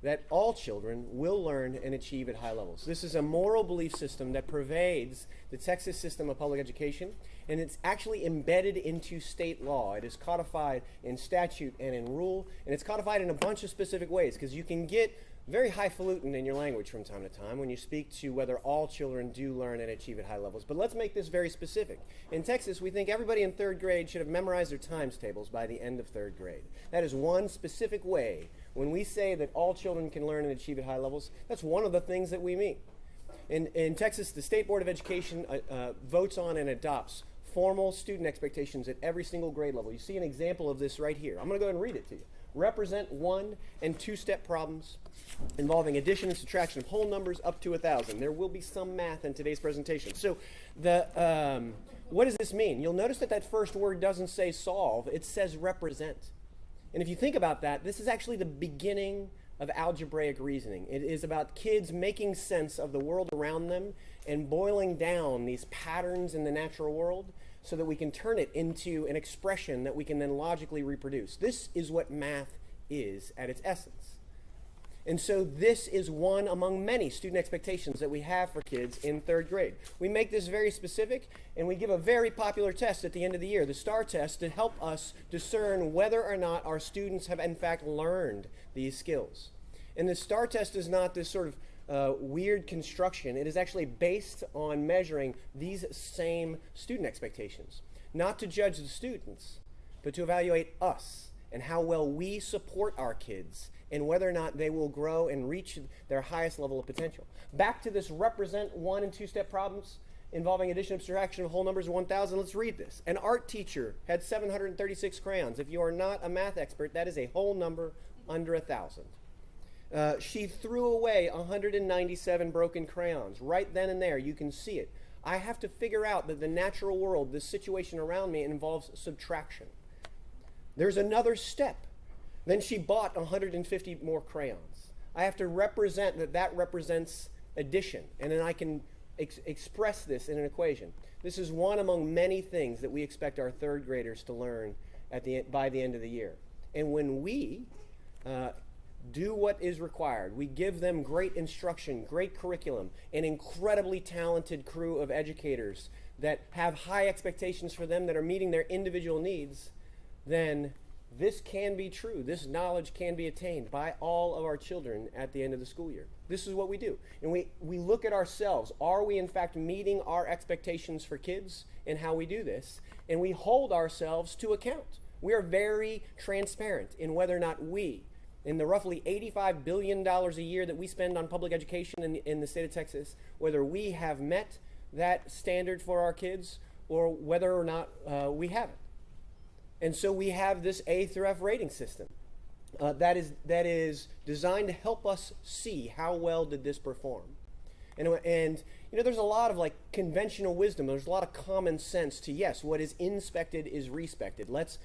that all children will learn and achieve at high levels. This is a moral belief system that pervades the Texas system of public education, and it's actually embedded into state law. It is codified in statute and in rule, and it's codified in a bunch of specific ways, because you can get very highfalutin in your language from time to time when you speak to whether all children do learn and achieve at high levels. But let's make this very specific. In Texas, we think everybody in third grade should have memorized their times tables by the end of third grade. That is one specific way. When we say that all children can learn and achieve at high levels, that's one of the things that we mean. In Texas, the State Board of Education votes on and adopts formal student expectations at every single grade level. You see an example of this right here. I'm going to go ahead and read it to you. Represent 1- and 2-step problems involving addition and subtraction of whole numbers up to 1,000. There will be some math in today's presentation. So what does this mean? You'll notice that that first word doesn't say solve, it says represent. And if you think about that, this is actually the beginning of algebraic reasoning. It is about kids making sense of the world around them and boiling down these patterns in the natural world so that we can turn it into an expression that we can then logically reproduce. This is what math is at its essence. And so this is one among many student expectations that we have for kids in third grade. We make this very specific, and we give a very popular test at the end of the year, the STAR test, to help us discern whether or not our students have in fact learned these skills. And the STAR test is not this sort of weird construction. It is actually based on measuring these same student expectations. Not to judge the students, but to evaluate us and how well we support our kids and whether or not they will grow and reach their highest level of potential. Back to this represent 1- and 2-step problems involving addition and subtraction of whole numbers of 1,000. Let's read this. An art teacher had 736 crayons. If you are not a math expert, that is a whole number under 1,000. She threw away 197 broken crayons. Right then and there, you can see it. I have to figure out that the natural world, the situation around me, involves subtraction. There's another step. Then she bought 150 more crayons. I have to represent that that represents addition, and then I can express this in an equation. This is one among many things that we expect our third graders to learn by the end of the year. And when we do what is required, we give them great instruction, great curriculum, an incredibly talented crew of educators that have high expectations for them that are meeting their individual needs, then this can be true. This knowledge can be attained by all of our children at the end of the school year. This is what we do. And we look at ourselves. Are we in fact meeting our expectations for kids and how we do this? And we hold ourselves to account. We are very transparent in whether or not we, in the roughly $85 billion a year that we spend on public education in the state of Texas, whether we have met that standard for our kids or whether or not we haven't. And so we have this A through F rating system that is designed to help us see how well did this perform. And you know, there's a lot of like conventional wisdom. There's a lot of common sense to, yes, what is inspected is respected. Let's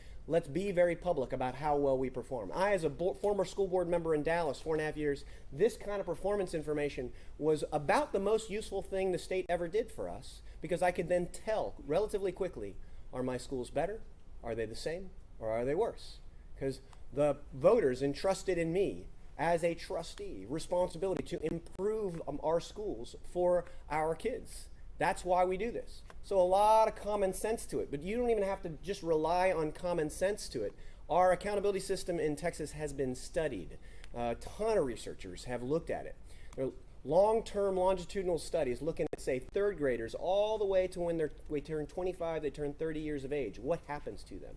be very public about how well we perform. I, as a former school board member in Dallas, 4.5 years, this kind of performance information was about the most useful thing the state ever did for us, because I could then tell relatively quickly, are my schools better? Are they the same, or are they worse? Because the voters entrusted in me as a trustee responsibility to improve our schools for our kids. That's why we do this. So a lot of common sense to it, but you don't even have to just rely on common sense to it. Our accountability system in Texas has been studied. A ton of researchers have looked at it. There are long-term longitudinal studies looking at, say, third graders all the way to when they turn 25, they turn 30 years of age. What happens to them?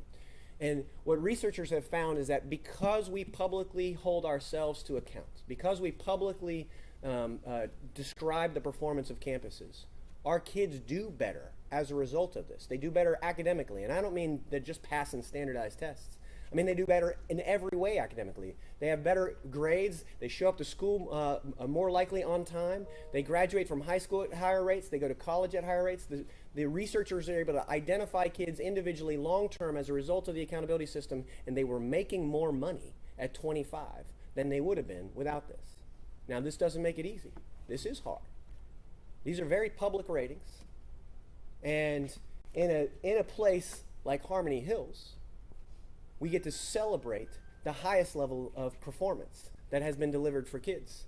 And what researchers have found is that because we publicly hold ourselves to account, because we publicly describe the performance of campuses, our kids do better as a result of this. They do better academically, and I don't mean they're just passing standardized tests. I mean, they do better in every way academically. They have better grades. They show up to school more likely on time. They graduate from high school at higher rates. They go to college at higher rates. The researchers are able to identify kids individually long-term as a result of the accountability system, and they were making more money at 25 than they would have been without this. Now, this doesn't make it easy. This is hard. These are very public ratings. And in a place like Harmony Hills, we get to celebrate the highest level of performance that has been delivered for kids.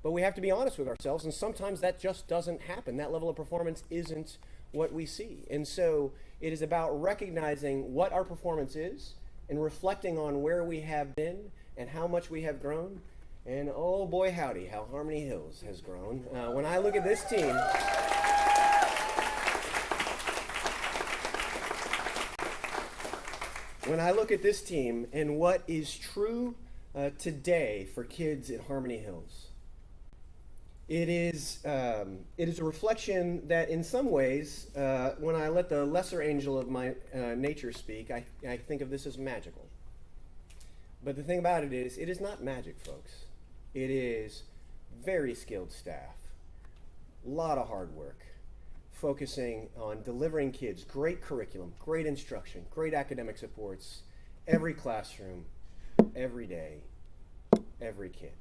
But we have to be honest with ourselves, and sometimes that just doesn't happen. That level of performance isn't what we see. And so it is about recognizing what our performance is and reflecting on where we have been and how much we have grown. And oh boy howdy, how Harmony Hills has grown. When I look at this team, and what is true today for kids at Harmony Hills, it is a reflection that in some ways, when I let the lesser angel of my nature speak, I think of this as magical. But the thing about it is not magic, folks. It is very skilled staff, a lot of hard work, focusing on delivering kids great curriculum, great instruction, great academic supports, every classroom, every day, every kid.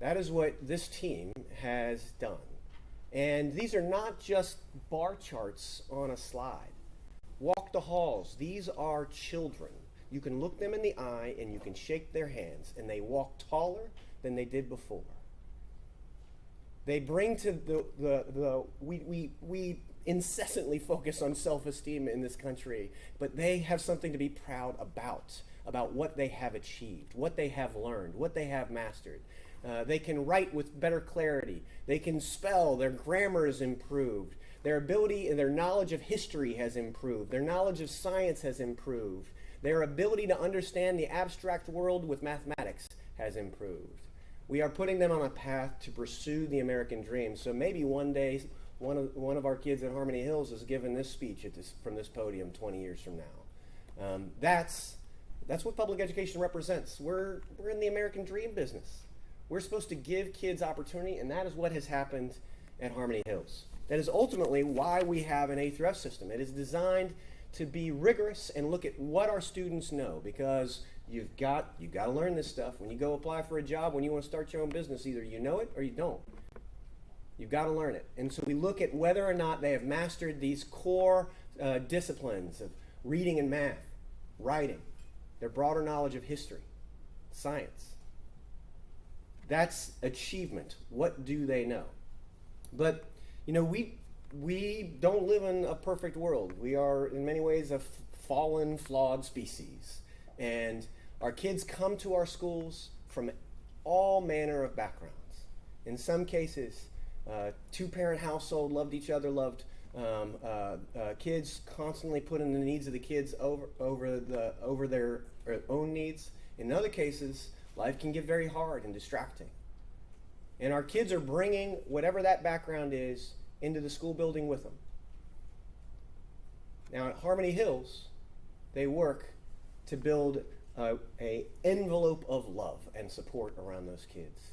That is what this team has done. And these are not just bar charts on a slide. Walk the halls. These are children. You can look them in the eye and you can shake their hands, and they walk taller than they did before. They bring to we incessantly focus on self-esteem in this country, but they have something to be proud about what they have achieved, what they have learned, what they have mastered. They can write with better clarity. They can spell. Their grammar is improved. Their ability and their knowledge of history has improved. Their knowledge of science has improved. Their ability to understand the abstract world with mathematics has improved. We are putting them on a path to pursue the American dream. So maybe one day, one of our kids at Harmony Hills is given this speech from this podium 20 years from now. That's what public education represents. We're in the American dream business. We're supposed to give kids opportunity, and that is what has happened at Harmony Hills. That is ultimately why we have an A through F system. It is designed to be rigorous and look at what our students know, because you've got to learn this stuff. When you go apply for a job, when you want to start your own business, either you know it or you don't. You've got to learn it. And so we look at whether or not they have mastered these core disciplines of reading and math, writing, their broader knowledge of history, science. That's achievement. What do they know? But, we don't live in a perfect world. We are, in many ways, a fallen, flawed species. And our kids come to our schools from all manner of backgrounds. In some cases, two-parent household, loved each other, loved kids, constantly putting the needs of the kids over their own needs. In other cases, life can get very hard and distracting. And our kids are bringing whatever that background is into the school building with them. Now at Harmony Hills, they work to build an envelope of love and support around those kids.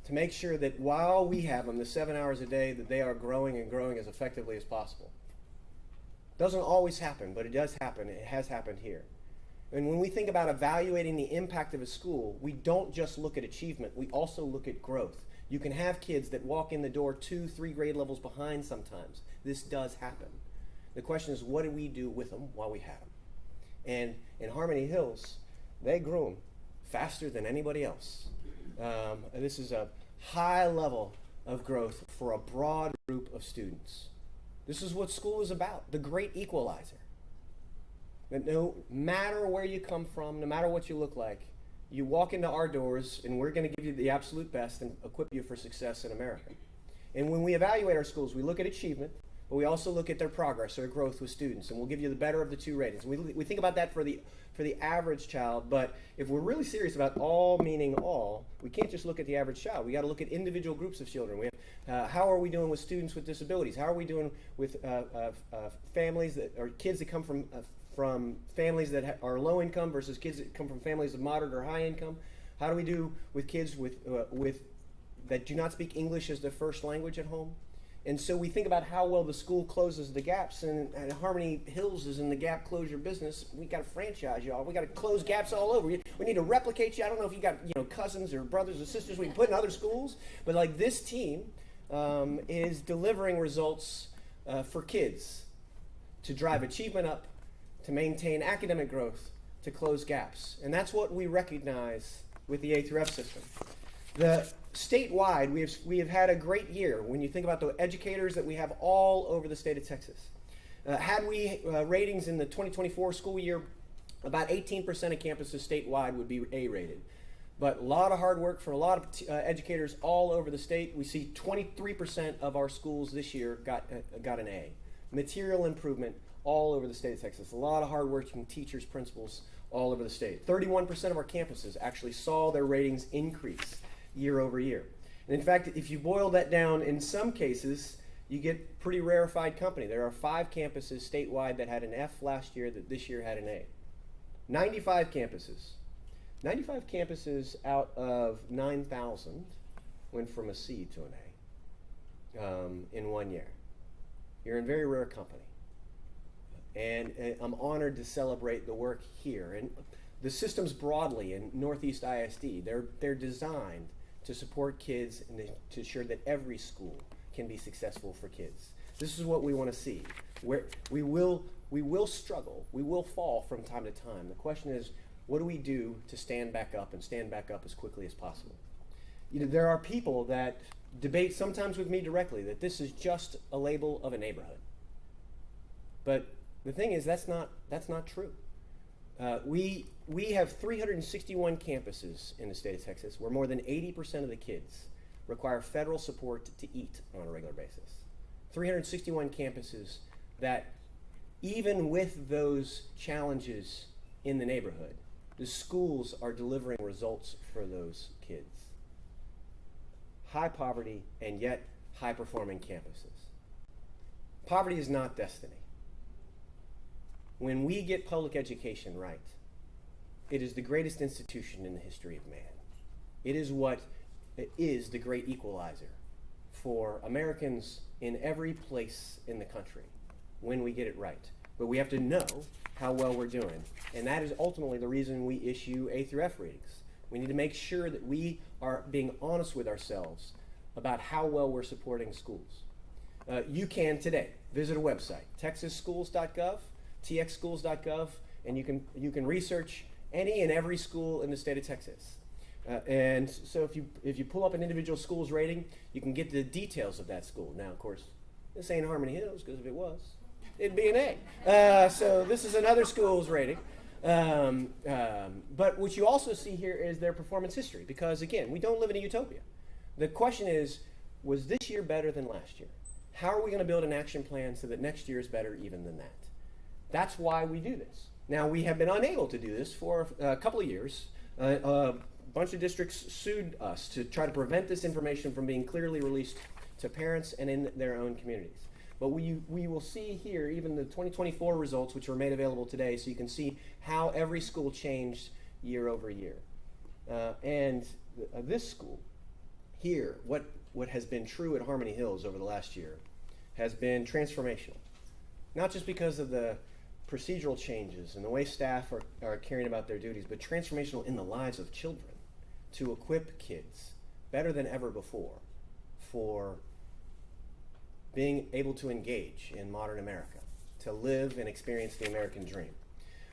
To make sure that while we have them the 7 hours a day, that they are growing and growing as effectively as possible. Doesn't always happen, but it does happen. It has happened here. And when we think about evaluating the impact of a school, we don't just look at achievement, we also look at growth. You can have kids that walk in the door 2, 3 grade levels behind sometimes. This does happen. The question is, what do we do with them while we have them? And in Harmony Hills, they grew them faster than anybody else. This is a high level of growth for a broad group of students. This is what school is about, the great equalizer. That no matter where you come from, no matter what you look like, you walk into our doors and we're going to give you the absolute best and equip you for success in America. And when we evaluate our schools, we look at achievement, but we also look at their progress or growth with students, and we'll give you the better of the two ratings. We think about that for the average child, but if we're really serious about all meaning all, we can't just look at the average child. We got to look at individual groups of children. We have, how are we doing with students with disabilities? How are we doing with families that or kids that come from families that are low income versus kids that come from families of moderate or high income? How do we do with kids with that do not speak English as their first language at home? And so we think about how well the school closes the gaps, and Harmony Hills is in the gap closure business. We got to franchise y'all. We got to close gaps all over. We need to replicate you. I don't know if you got cousins or brothers or sisters we can put in other schools, but like this team is delivering results for kids to drive achievement up, to maintain academic growth, to close gaps. And that's what we recognize with the A through F system. The statewide, we have had a great year when you think about the educators that we have all over the state of Texas. Had we ratings in the 2024 school year, about 18% of campuses statewide would be A rated. But a lot of hard work for a lot of educators all over the state. We see 23% of our schools this year got an A. Material improvement all over the state of Texas. A lot of hard work from teachers, principals all over the state. 31% of our campuses actually saw their ratings increase year over year. And in fact, if you boil that down, in some cases, you get pretty rarefied company. There are 5 campuses statewide that had an F last year that this year had an A. 95 campuses. 95 campuses out of 9,000 went from a C to an A in 1 year. You're in very rare company. And I'm honored to celebrate the work here. And the systems broadly in Northeast ISD, they're designed to support kids and to ensure that every school can be successful for kids. This is what we want to see. Where we will struggle, we will fall from time to time. The question is, what do we do to stand back up and stand back up as quickly as possible? You know, there are people that debate sometimes with me directly that this is just a label of a neighborhood. But the thing is, that's not true. We have 361 campuses in the state of Texas where more than 80% of the kids require federal support to eat on a regular basis. 361 campuses that, even with those challenges in the neighborhood, the schools are delivering results for those kids. High poverty and yet high performing campuses. Poverty is not destiny. When we get public education right, it is the greatest institution in the history of man. It is what is the great equalizer for Americans in every place in the country when we get it right. But we have to know how well we're doing. And that is ultimately the reason we issue A through F ratings. We need to make sure that we are being honest with ourselves about how well we're supporting schools. You can today visit a website, texasschools.gov, txschools.gov, and you can research any and every school in the state of Texas. And so if you pull up an individual school's rating, you can get the details of that school. Now, of course, this ain't Harmony Hills, because if it was, it'd be an A. So this is another school's rating. But what you also see here is their performance history, because again, we don't live in a utopia. The question is, was this year better than last year? How are we going to build an action plan so that next year is better even than that? That's why we do this. Now, we have been unable to do this for a couple of years. A bunch of districts sued us to try to prevent this information from being clearly released to parents and in their own communities. But we will see here even the 2024 results, which were made available today, so you can see how every school changed year over year. And this school here, what has been true at Harmony Hills over the last year has been transformational. Not just because of the procedural changes and the way staff are carrying about their duties, but transformational in the lives of children to equip kids better than ever before for being able to engage in modern America, to live and experience the American dream.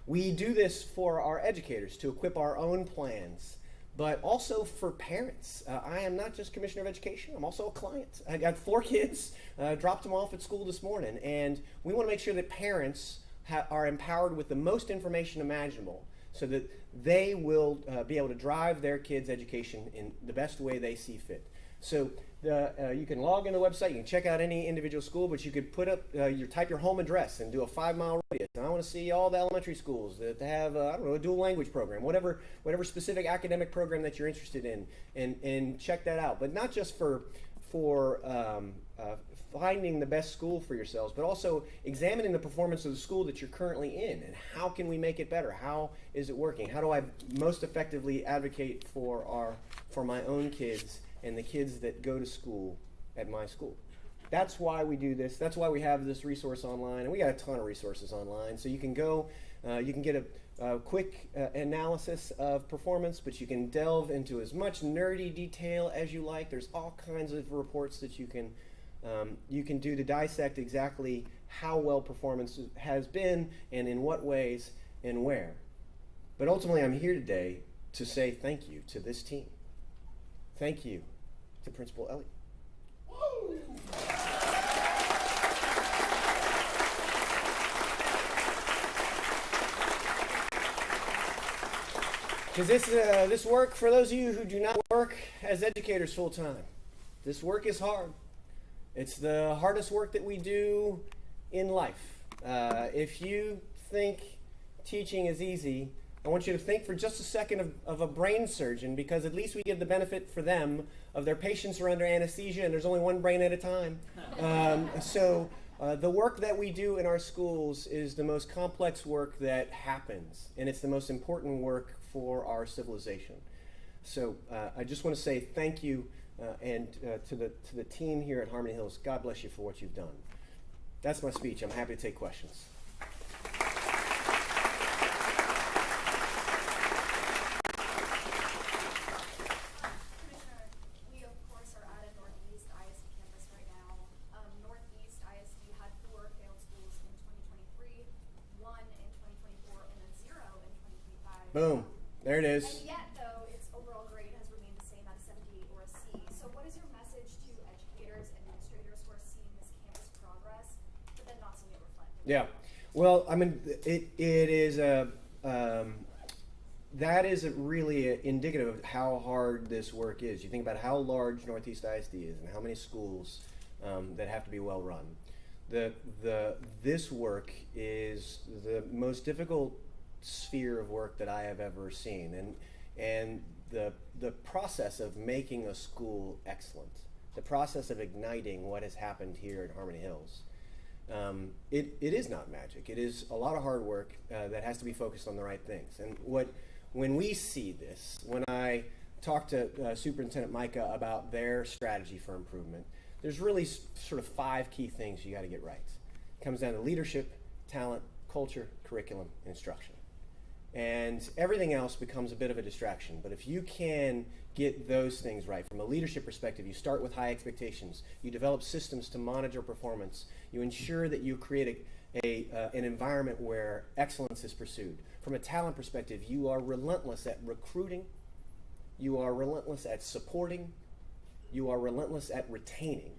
We do this for our educators to equip our own plans, but also for parents. I am not just Commissioner of Education, I'm also a client. I got 4 kids, dropped them off at school this morning, and we want to make sure that parents are empowered with the most information imaginable so that they will be able to drive their kids' education in the best way they see fit. So you can log in the website, you can check out any individual school, but you could put up, type your home address and do a 5-mile radius. And I want to see all the elementary schools that have, I don't know, a dual language program, whatever specific academic program that you're interested in, and check that out. But not just for finding the best school for yourselves, but also examining the performance of the school that you're currently in, and how can we make it better? How is it working? How do I most effectively advocate for my own kids and the kids that go to school at my school? That's why we do this. That's why we have this resource online, and we got a ton of resources online. So you can go, you can get a quick analysis of performance, but you can delve into as much nerdy detail as you like. There's all kinds of reports that you can do to dissect exactly how well performance has been and in what ways and where. But ultimately, I'm here today to say thank you to this team. Thank you to Principal Elliott. Because this work, for those of you who do not work as educators full-time, this work is hard. It's the hardest work that we do in life. If you think teaching is easy, I want you to think for just a second of a brain surgeon, because at least we give the benefit for them of their patients are under anesthesia and there's only one brain at a time. The work that we do in our schools is the most complex work that happens, and it's the most important work for our civilization. So I just want to say thank you and to the team here at Harmony Hills. God bless you for what you've done. That's my speech. I'm happy to take questions. Boom. There it is. And yet, though, its overall grade has remained the same at a 78 or a C. So what is your message to educators and administrators who are seeing this campus progress, but then not seeing it reflected? Yeah. Well, I mean, it is that is really indicative of how hard this work is. You think about how large Northeast ISD is and how many schools that have to be well run. This work is the most difficult sphere of work that I have ever seen, and the process of making a school excellent, the process of igniting what has happened here at Harmony Hills, it is not magic. It is a lot of hard work that has to be focused on the right things. And when we see this, when I talk to Superintendent Micah about their strategy for improvement, there's really sort of 5 key things you got to get right. It comes down to leadership, talent, culture, curriculum, and instruction. And everything else becomes a bit of a distraction. But if you can get those things right, from a leadership perspective, you start with high expectations. You develop systems to monitor performance. You ensure that you create an environment where excellence is pursued. From a talent perspective, you are relentless at recruiting. You are relentless at supporting. You are relentless at retaining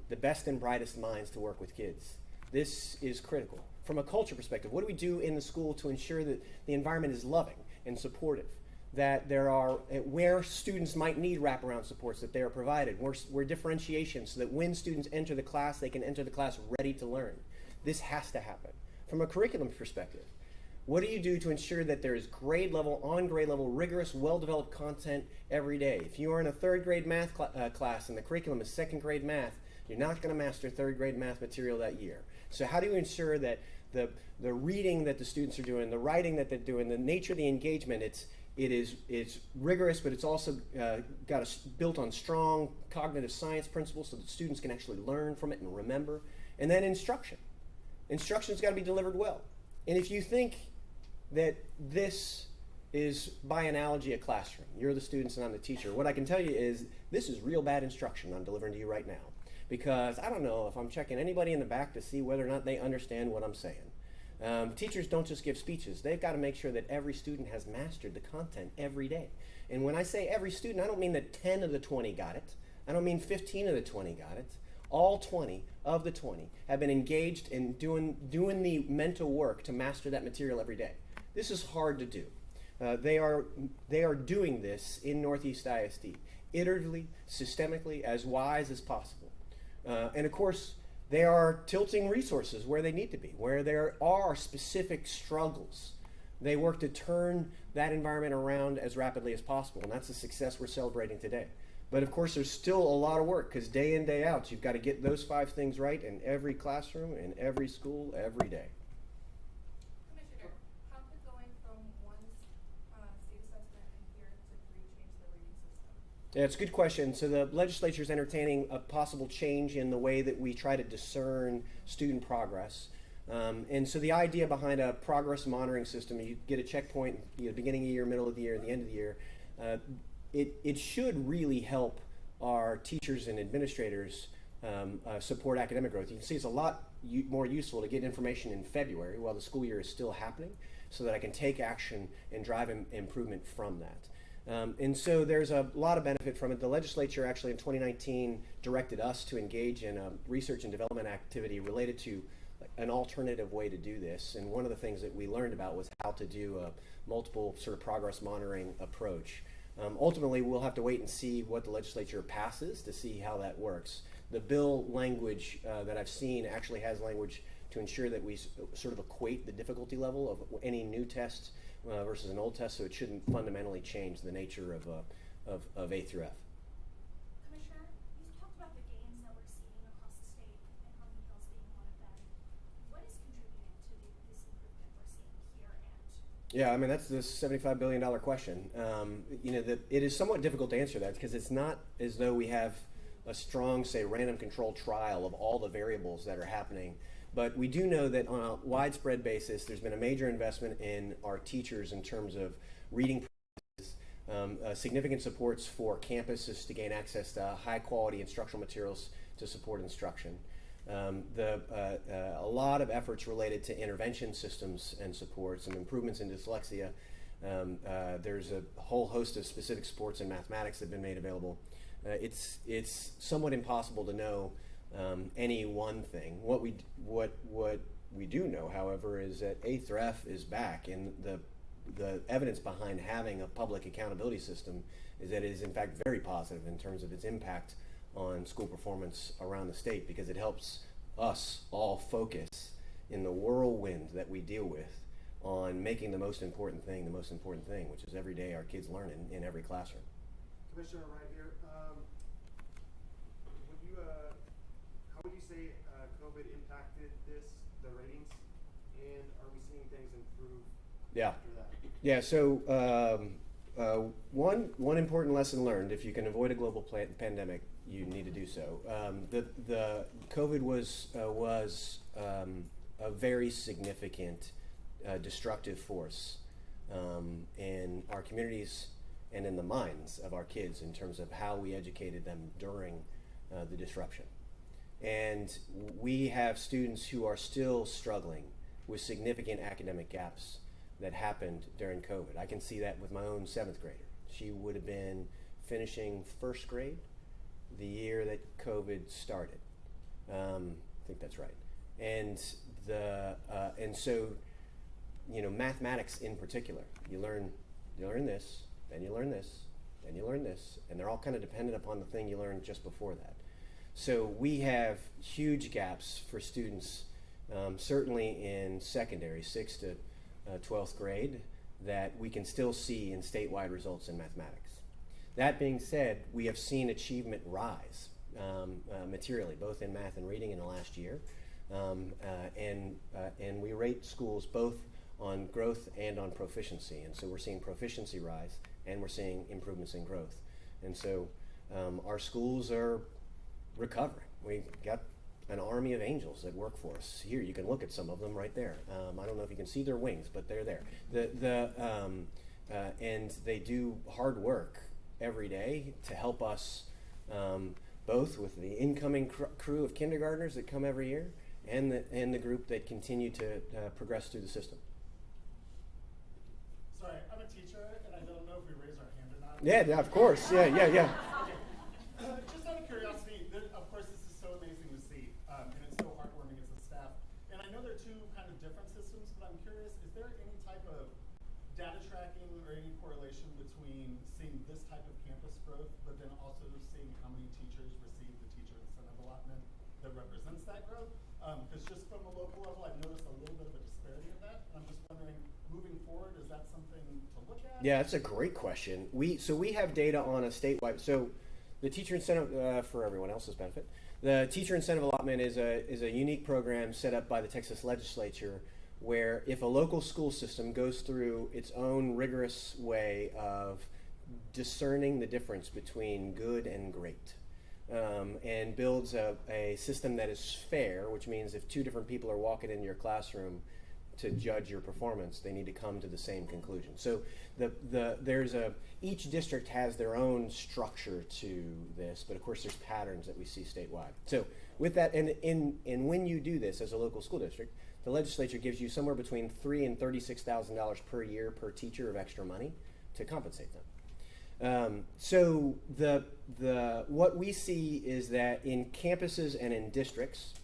the best and brightest minds to work with kids. This is critical. From a culture perspective, what do we do in the school to ensure that the environment is loving and supportive, that there are, where students might need wraparound supports, that they are provided, where differentiation, so that when students enter the class, they can enter the class ready to learn. This has to happen. From a curriculum perspective, what do you do to ensure that there is grade level, on grade level, rigorous, well-developed content every day? If you are in a 3rd grade math class and the curriculum is 2nd grade math, you're not going to master 3rd grade math material that year. So how do you ensure that the reading that the students are doing, the writing that they're doing, the nature of the engagement, it's rigorous, but it's also built on strong cognitive science principles so that students can actually learn from it and remember. And then instruction. Instruction's got to be delivered well. And if you think that this is, by analogy, a classroom, you're the students and I'm the teacher, what I can tell you is this is real bad instruction I'm delivering to you right now. Because I don't know if I'm checking anybody in the back to see whether or not they understand what I'm saying. Teachers don't just give speeches. They've got to make sure that every student has mastered the content every day. And when I say every student, I don't mean that 10 of the 20 got it. I don't mean 15 of the 20 got it. All 20 of the 20 have been engaged in doing the mental work to master that material every day. This is hard to do. They are doing this in Northeast ISD, iteratively, systemically, as wise as possible. And of course, they are tilting resources where they need to be, where there are specific struggles. They work to turn that environment around as rapidly as possible, and that's a success we're celebrating today. But of course, there's still a lot of work, because day in, day out, you've got to get those 5 things right in every classroom, in every school, every day. Commissioner, how could going from one state assessment and here to 3 change the rating system? Yeah, it's a good question. So the legislature is entertaining a possible change in the way that we try to discern student progress. And so the idea behind a progress monitoring system, you get a checkpoint at the beginning of the year, middle of the year, and the end of the year. It should really help our teachers and administrators support academic growth. You can see it's a lot more useful to get information in February while the school year is still happening, so that I can take action and drive improvement from that. And so there's a lot of benefit from it. The legislature actually in 2019 directed us to engage in a research and development activity related to an alternative way to do this. And one of the things that we learned about was how to do a multiple sort of progress monitoring approach. Ultimately, we'll have to wait and see what the legislature passes to see how that works. The bill language that I've seen actually has language to ensure that we sort of equate the difficulty level of any new test versus an old test, so it shouldn't fundamentally change the nature of A through F. Commissioner, you talked about the gains that we're seeing across the state and Harmony Hills being one of them. What is contributing to this improvement we're seeing here and? Yeah, I mean, that's the $75 billion question. You know, it is somewhat difficult to answer that because it's not as though we have a strong, say, random controlled trial of all the variables that are happening. But we do know that on a widespread basis, there's been a major investment in our teachers in terms of reading practices, significant supports for campuses to gain access to high quality instructional materials to support instruction. A lot of efforts related to intervention systems and support, some improvements in dyslexia. There's a whole host of specific supports in mathematics that have been made available. It's somewhat impossible to know any one thing. What we do know, however, is that A through F is back, and the evidence behind having a public accountability system is that it is in fact very positive in terms of its impact on school performance around the state, because it helps us all focus in the whirlwind that we deal with on making the most important thing, which is every day our kids learn in every classroom. Commissioner, right here. How would you say COVID impacted the ratings, and are we seeing things improve after that? Yeah, so one important lesson learned: if you can avoid a global pandemic, you need to do so. The COVID was a very significant destructive force in our communities and in the minds of our kids in terms of how we educated them during the disruption. And we have students who are still struggling with significant academic gaps that happened during COVID. I can see that with my own 7th grader. She would have been finishing 1st grade the year that COVID started. I think that's right. And so, you know, mathematics in particular, you learn this, then you learn this, then you learn this, and they're all kind of dependent upon the thing you learned just before that. So we have huge gaps for students, certainly in secondary, 6th to 12th grade, that we can still see in statewide results in mathematics. That being said, we have seen achievement rise materially, both in math and reading in the last year. And we rate schools both on growth and on proficiency. And so we're seeing proficiency rise, and we're seeing improvements in growth. And so our schools are recovering. We've got an army of angels that work for us. Here, you can look at some of them right there. I don't know if you can see their wings, but they're there. And they do hard work every day to help us both with the incoming crew of kindergartners that come every year and the group that continue to progress through the system. Sorry, I'm a teacher, and I don't know if we raise our hand or not. Yeah, of course. Yeah. Just out of curiosity, of course, this is so amazing to see, and it's so heartwarming as a staff. And I know they're two kind of different systems, but I'm curious, is there any type of data tracking or any correlation between seeing this type of campus growth, but then also seeing how many teachers receive the teacher incentive allotment that represents that growth? Because just from a local level, I've noticed a little bit of a disparity of that. And I'm just wondering, moving forward, is that something to look at? Yeah, that's a great question. We have data on a statewide. So the teacher incentive, for everyone else's benefit, the teacher incentive allotment is a unique program set up by the Texas legislature, where if a local school system goes through its own rigorous way of discerning the difference between good and great, and builds a system that is fair, which means if 2 different people are walking into your classroom to judge your performance, they need to come to the same conclusion. So each district has their own structure to this, but of course there's patterns that we see statewide. So with that, and when you do this as a local school district, the legislature gives you somewhere between $3,000 and $36,000 per year per teacher of extra money to compensate them. So what we see is that in campuses and in districts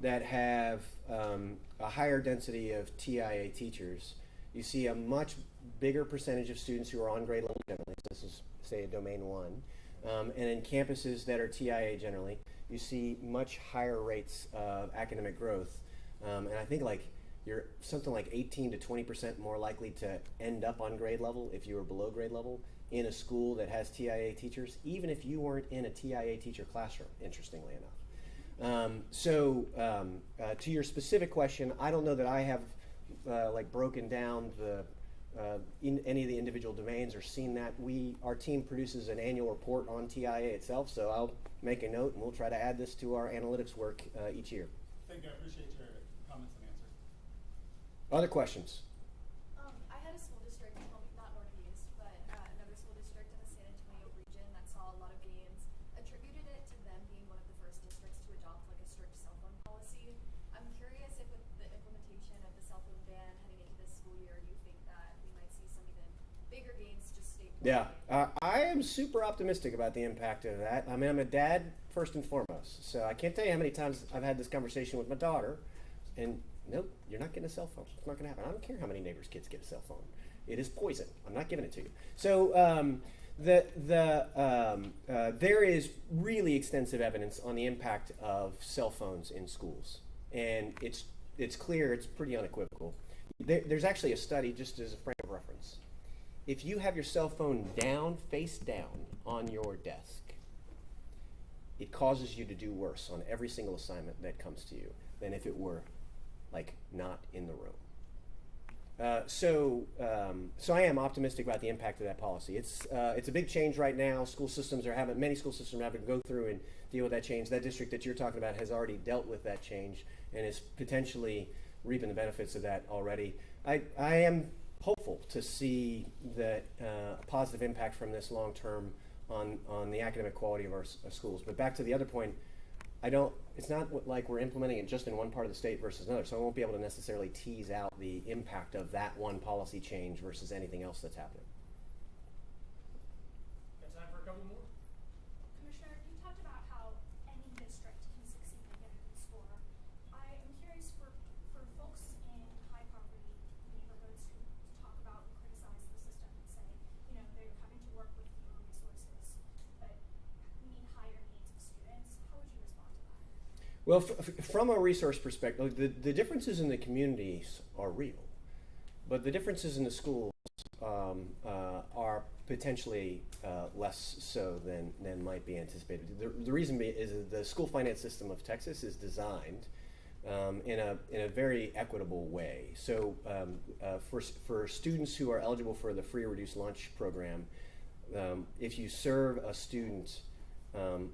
that have a higher density of TIA teachers, you see a much bigger percentage of students who are on grade level generally. This is, say, a domain 1. And in campuses that are TIA generally, you see much higher rates of academic growth. And I think like you're something like 18 to 20% more likely to end up on grade level if you were below grade level in a school that has TIA teachers, even if you weren't in a TIA teacher classroom, interestingly enough. To your specific question, I don't know that I have like broken down the in any of the individual domains or seen that. Our team produces an annual report on TIA itself, so I'll make a note and we'll try to add this to our analytics work each year. Thank you. I appreciate your comments and answers. Other questions? I had a school district, well, not Northeast, but another school district in the San Antonio region that saw a lot of gains, attributed it to them being one of the first districts to adopt like a strict cell phone policy. I'm curious if with the implementation of the cell phone ban heading into this school year, you think that we might see some even bigger gains just statewide? Yeah, I am super optimistic about the impact of that. I mean, I'm a dad first and foremost, so I can't tell you how many times I've had this conversation with my daughter, and nope, you're not getting a cell phone. It's not going to happen. I don't care how many neighbors' kids get a cell phone. It is poison. I'm not giving it to you. So there is really extensive evidence on the impact of cell phones in schools, and it's clear. It's pretty unequivocal. There's actually a study, just as a frame of reference. If you have your cell phone down, face down, on your desk, it causes you to do worse on every single assignment that comes to you than if it were like not in the room. So I am optimistic about the impact of that policy. It's a big change right now. Many school systems are having to go through and deal with that change. That district that you're talking about has already dealt with that change and is potentially reaping the benefits of that already. I am hopeful to see the positive impact from this long term on the academic quality of our schools. But back to the other point, it's not like we're implementing it just in one part of the state versus another, so I won't be able to necessarily tease out the impact of that one policy change versus anything else that's happening. Got time for a couple more? Commissioner, you talked about how any district can succeed and get a good score. I am curious for folks in high poverty neighborhoods who talk about and criticize the system and say, you know, they're having to work with fewer resources, but need higher needs of students. How would you respond to that? Well, from a resource perspective, the differences in the communities are real, but the differences in the schools are potentially less so than might be anticipated. The reason is that the school finance system of Texas is designed in a very equitable way. So for students who are eligible for the free or reduced lunch program, if you serve a student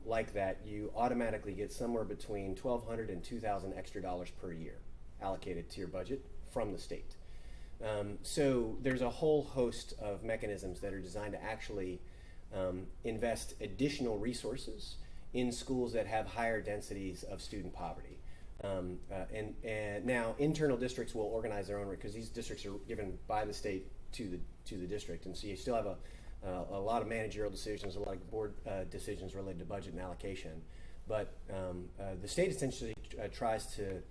like that, you automatically get somewhere between $1,200 and $2,000 extra dollars per year allocated to your budget from the state. So there's a whole host of mechanisms that are designed to actually invest additional resources in schools that have higher densities of student poverty. And now internal districts will organize their own, because these districts are given by the state to the district, and so you still have a lot of managerial decisions, a lot of board decisions related to budget and allocation. But the state essentially tries to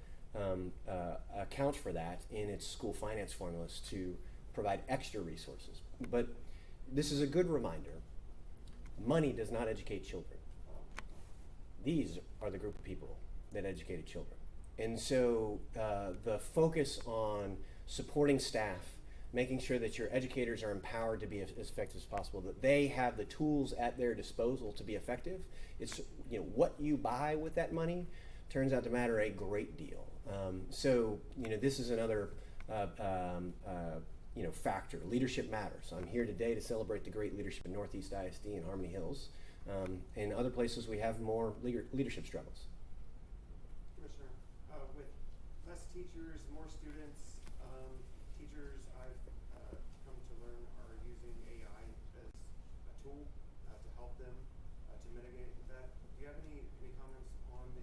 account for that in its school finance formulas to provide extra resources. But this is a good reminder. Money does not educate children. These are the group of people that educated children. And so the focus on supporting staff, making sure that your educators are empowered to be as effective as possible, that they have the tools at their disposal to be effective. It's, you know, what you buy with that money turns out to matter a great deal. So, you know, this is another factor. Leadership matters. I'm here today to celebrate the great leadership in Northeast ISD and Harmony Hills. In other places, we have more leadership struggles. Commissioner, with less teachers, more students, teachers I've come to learn are using AI as a tool to help them to mitigate that. Do you have any comments on the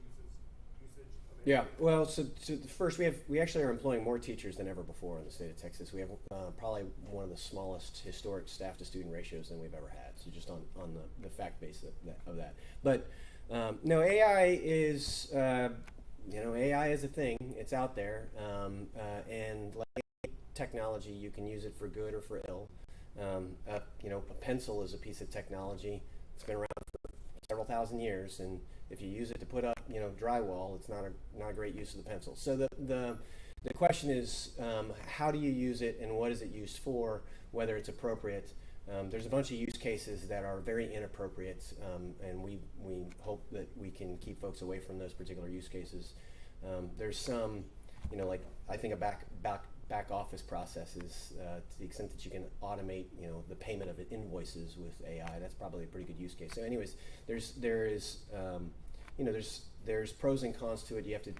use usage of it? Yeah, well, so first we actually are employing more teachers than ever before in the state of Texas. We have probably one of the smallest historic staff to student ratios than we've ever had. So just on the fact base of that. But no, AI is AI is a thing. It's out there, and like technology, you can use it for good or for ill. A pencil is a piece of technology. It's been around for several thousand years, and if you use it to put up, drywall, it's not a great use of the pencil. So the question is, how do you use it, and what is it used for? Whether it's appropriate. There's a bunch of use cases that are very inappropriate, and we hope that we can keep folks away from those particular use cases. There's some, like I think a back office processes, to the extent that you can automate, the payment of invoices with AI. That's probably a pretty good use case. So, anyways, there's pros and cons to it. You have to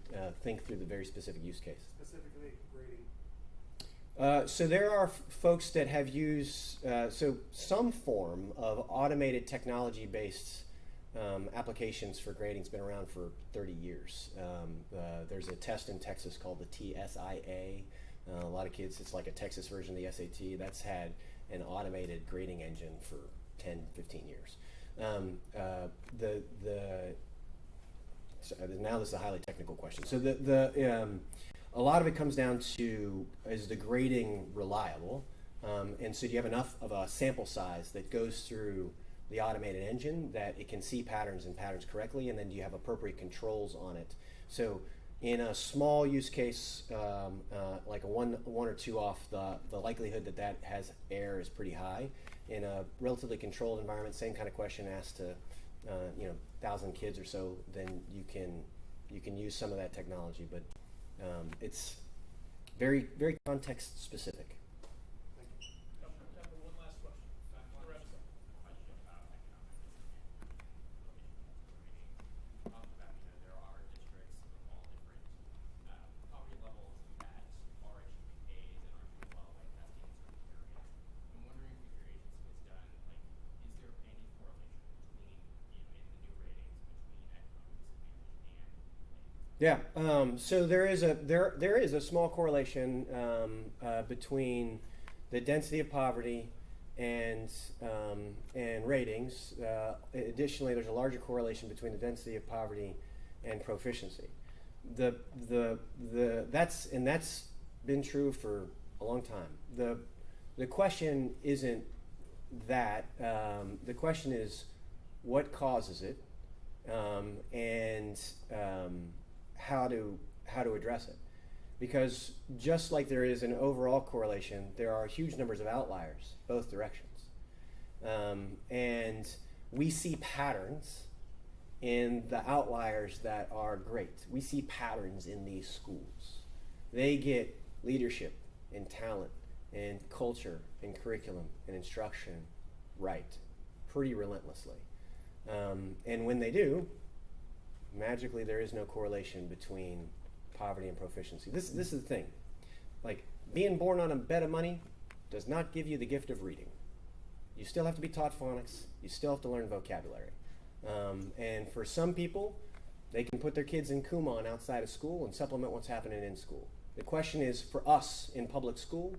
think through the very specific use case. Specifically grading. So there are folks that have used some form of automated technology-based applications for grading. Has been around for 30 years. There's a test in Texas called the TSIA. A lot of kids, it's like a Texas version of the SAT. That's had an automated grading engine for 10, 15 years. Now this is a highly technical question. So a lot of it comes down to, is the grading reliable? And so do you have enough of a sample size that goes through the automated engine that it can see patterns correctly, and then do you have appropriate controls on it? So in a small use case, like a one or two off, the likelihood that has error is pretty high. In a relatively controlled environment, same kind of question asked to 1,000 kids or so, then you can use some of that technology, but it's very, very context specific. One last question. Question about economics. There are districts of all different poverty levels that are achieving A's and are doing well by testing in certain areas. I'm wondering if your agency has done, is there any correlation between, in the new ratings, between economic disadvantage and Yeah, so there is a small correlation between the density of poverty and ratings. Additionally, there's a larger correlation between the density of poverty and proficiency. That's been true for a long time. The question isn't that. The question is what causes it, and how to address it. Because just like there is an overall correlation, there are huge numbers of outliers, both directions. And we see patterns in the outliers that are great. We see patterns in these schools. They get leadership and talent and culture and curriculum and instruction right pretty relentlessly. And when they do, magically there is no correlation between poverty and proficiency. This is the thing. Like, being born on a bed of money does not give you the gift of reading. You still have to be taught phonics. You still have to learn vocabulary. And for some people, they can put their kids in Kumon outside of school and supplement what's happening in school. The question is, for us in public school,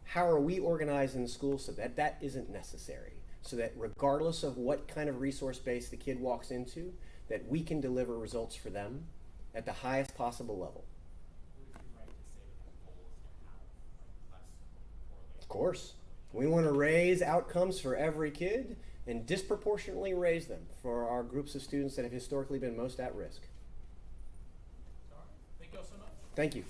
how are we organized in the school so that that isn't necessary? So that regardless of what kind of resource base the kid walks into, that we can deliver results for them at the highest possible level. would it be right to say that the goal is to have less correlation? Of course. We want to raise outcomes for every kid and disproportionately raise them for our groups of students that have historically been most at risk. All right. Thank you all so much. Thank you.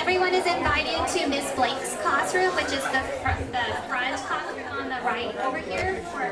Everyone is invited to Miss Blake's classroom, which is the front classroom on the right over here for